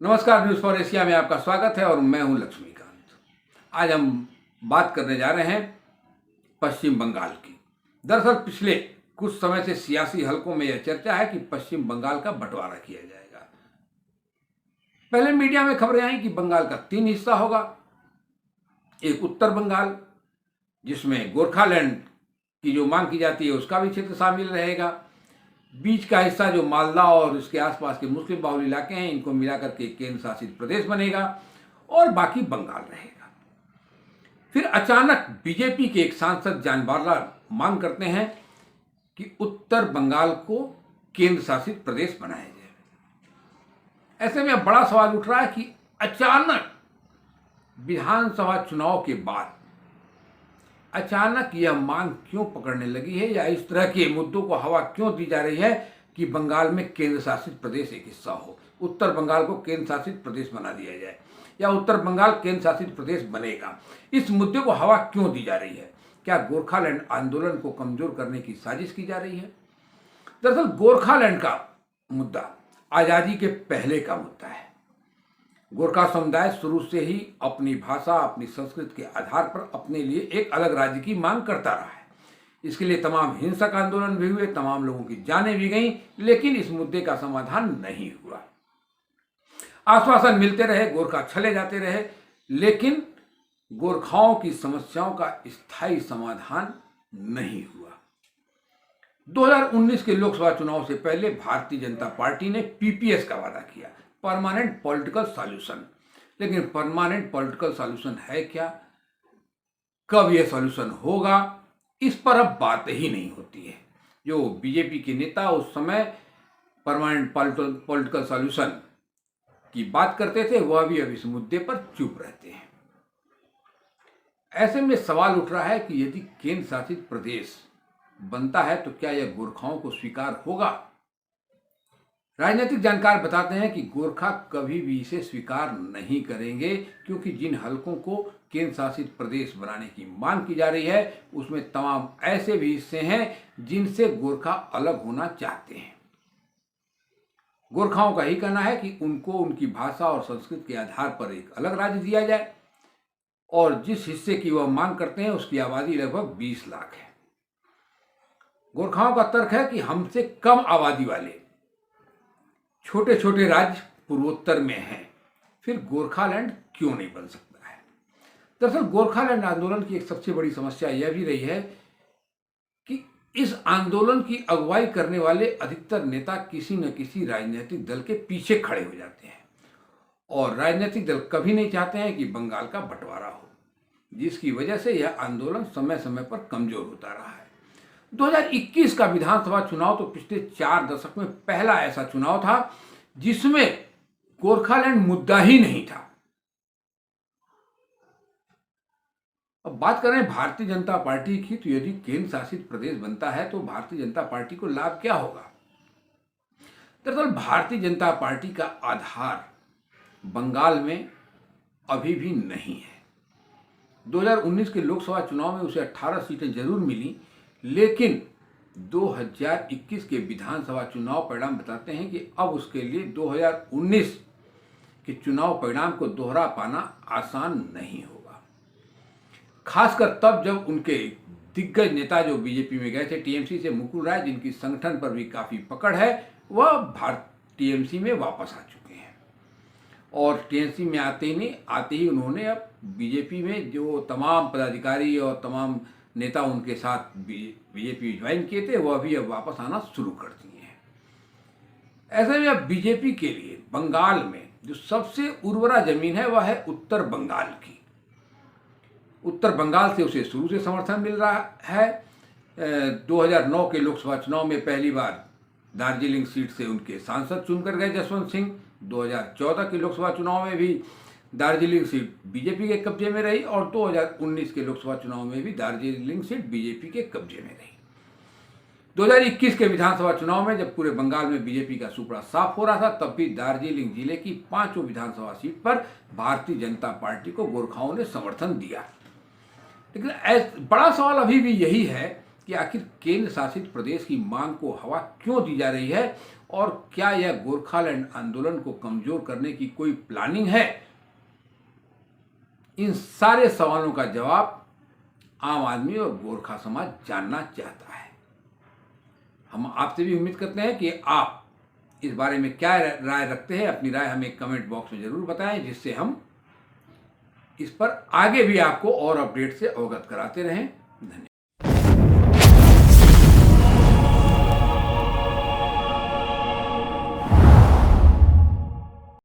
नमस्कार, news for Asia में आपका स्वागत है और मैं हूं लक्ष्मीकांत। आज हम बात करने जा रहे हैं पश्चिम बंगाल की। दरअसल पिछले कुछ समय से सियासी हलकों में यह चर्चा है कि पश्चिम बंगाल का बंटवारा किया जाएगा। पहले मीडिया में खबरें आई कि बंगाल का 3 हिस्सा होगा। एक उत्तर बंगाल, जिसमें गोरखालैंड की जो मांग की जाती है उसका भी क्षेत्र शामिल रहेगा। बीच का हिस्सा जो मालदा और इसके आसपास के मुस्लिम बाहुल इलाके हैं, इनको मिलाकर के केंद्र शासित प्रदेश बनेगा और बाकी बंगाल रहेगा। फिर अचानक बीजेपी के एक सांसद जान बारला मांग करते हैं कि उत्तर बंगाल को केंद्र शासित प्रदेश बनाया जाए। ऐसे में अब बड़ा सवाल उठ रहा है कि अचानक विधानसभा चुनाव के बाद अचानक यह मांग क्यों पकड़ने लगी है, या इस तरह के मुद्दों को हवा क्यों दी जा रही है कि बंगाल में केंद्र शासित प्रदेश एक हिस्सा हो, उत्तर बंगाल को केंद्र शासित प्रदेश बना दिया जाए या उत्तर बंगाल केंद्र शासित प्रदेश बनेगा। इस मुद्दे को हवा क्यों दी जा रही है? क्या गोरखालैंड आंदोलन को कमजोर करने की साजिश की जा रही है? दरअसल गोरखालैंड का मुद्दा आजादी के पहले का मुद्दा है। गोरखा समुदाय शुरू से ही अपनी भाषा, अपनी संस्कृति के आधार पर अपने लिए एक अलग राज्य की मांग करता रहा है। इसके लिए तमाम हिंसक आंदोलन भी हुए, तमाम लोगों की जानें भी गईं, लेकिन इस मुद्दे का समाधान नहीं हुआ। आश्वासन मिलते रहे, गोरखा छले जाते रहे, लेकिन गोरखाओं की समस्याओं का स्थायी समाधान नहीं हुआ। 2019 के लोकसभा चुनाव से पहले भारतीय जनता पार्टी ने पीपीएस का वादा किया, परमानेंट पॉलिटिकल सॉल्यूशन। लेकिन परमानेंट पॉलिटिकल सॉल्यूशन है क्या? कब यह सॉल्यूशन होगा, इस पर अब बात ही नहीं होती है। जो बीजेपी के नेता उस समय परमानेंट पॉलिटिकल सॉल्यूशन की बात करते थे, वह भी अब इस मुद्दे पर चुप रहते हैं। ऐसे में सवाल उठ रहा है कि यदि केंद्र शासित प्रदेश बनता है तो क्या यह गोरखाओं को स्वीकार होगा? राजनीतिक जानकार बताते हैं कि गोरखा कभी भी इसे स्वीकार नहीं करेंगे, क्योंकि जिन हलकों को केंद्र शासित प्रदेश बनाने की मांग की जा रही है उसमें तमाम ऐसे भी हिस्से हैं जिनसे गोरखा अलग होना चाहते हैं। गोरखाओं का ही कहना है कि उनको उनकी भाषा और संस्कृति के आधार पर एक अलग राज्य दिया जाए, और जिस हिस्से की वह मांग करते हैं उसकी आबादी लगभग 20 लाख है। गोरखाओं का तर्क है कि हमसे कम आबादी वाले छोटे छोटे राज्य पूर्वोत्तर में हैं, फिर गोरखालैंड क्यों नहीं बन सकता है? दरअसल गोरखालैंड आंदोलन की एक सबसे बड़ी समस्या यह भी रही है कि इस आंदोलन की अगुवाई करने वाले अधिकतर नेता किसी न किसी राजनीतिक दल के पीछे खड़े हो जाते हैं, और राजनीतिक दल कभी नहीं चाहते हैं कि बंगाल का बंटवारा हो, जिसकी वजह से यह आंदोलन समय समय पर कमजोर होता रहा है। 2021 का विधानसभा चुनाव तो पिछले 4 दशक में पहला ऐसा चुनाव था जिसमें गोरखालैंड मुद्दा ही नहीं था। अब बात करें भारतीय जनता पार्टी की, तो यदि केंद्र शासित प्रदेश बनता है तो भारतीय जनता पार्टी को लाभ क्या होगा? दरअसल भारतीय जनता पार्टी का आधार बंगाल में अभी भी नहीं है। 2019 के लोकसभा चुनाव में उसे 18 सीटें जरूर मिली, लेकिन 2021 के विधानसभा चुनाव परिणाम बताते हैं कि अब उसके लिए 2019 के चुनाव परिणाम को दोहरा पाना आसान नहीं होगा। खासकर तब जब उनके दिग्गज नेता जो बीजेपी में गए थे, टीएमसी से मुकुल राय, जिनकी संगठन पर भी काफी पकड़ है, वह टीएमसी में वापस आ चुके हैं। और टीएमसी में आते ही उन्होंने अब बीजेपी में जो तमाम पदाधिकारी और तमाम नेता उनके साथ बीजेपी ज्वाइन किए थे, वह भी अब वापस आना शुरू कर दिए हैं। ऐसे में अब बीजेपी के लिए बंगाल में जो सबसे उर्वरा जमीन है वह है उत्तर बंगाल की। उत्तर बंगाल से उसे शुरू से समर्थन मिल रहा है। 2009 के लोकसभा चुनाव में पहली बार दार्जिलिंग सीट से उनके सांसद चुनकर गए जसवंत सिंह। 2014 के लोकसभा चुनाव में भी दार्जिलिंग सीट बीजेपी के कब्जे में रही, और 2019 के लोकसभा चुनाव में भी दार्जिलिंग सीट बीजेपी के कब्जे में रही। 2021 के विधानसभा चुनाव में जब पूरे बंगाल में बीजेपी का सुपड़ा साफ हो रहा था, तब भी दार्जिलिंग जिले की 5 विधानसभा सीट पर भारतीय जनता पार्टी को गोरखाओं ने समर्थन दिया। लेकिन बड़ा सवाल अभी भी यही है कि आखिर केंद्र शासित प्रदेश की मांग को हवा क्यों दी जा रही है, और क्या यह गोरखालैंड आंदोलन को कमजोर करने की कोई प्लानिंग है? इन सारे सवालों का जवाब आम आदमी और गोरखा समाज जानना चाहता है। हम आपसे भी उम्मीद करते हैं कि आप इस बारे में क्या राय रखते हैं। अपनी राय हमें कमेंट बॉक्स में जरूर बताएं, जिससे हम इस पर आगे भी आपको और अपडेट से अवगत कराते रहें। धन्यवाद।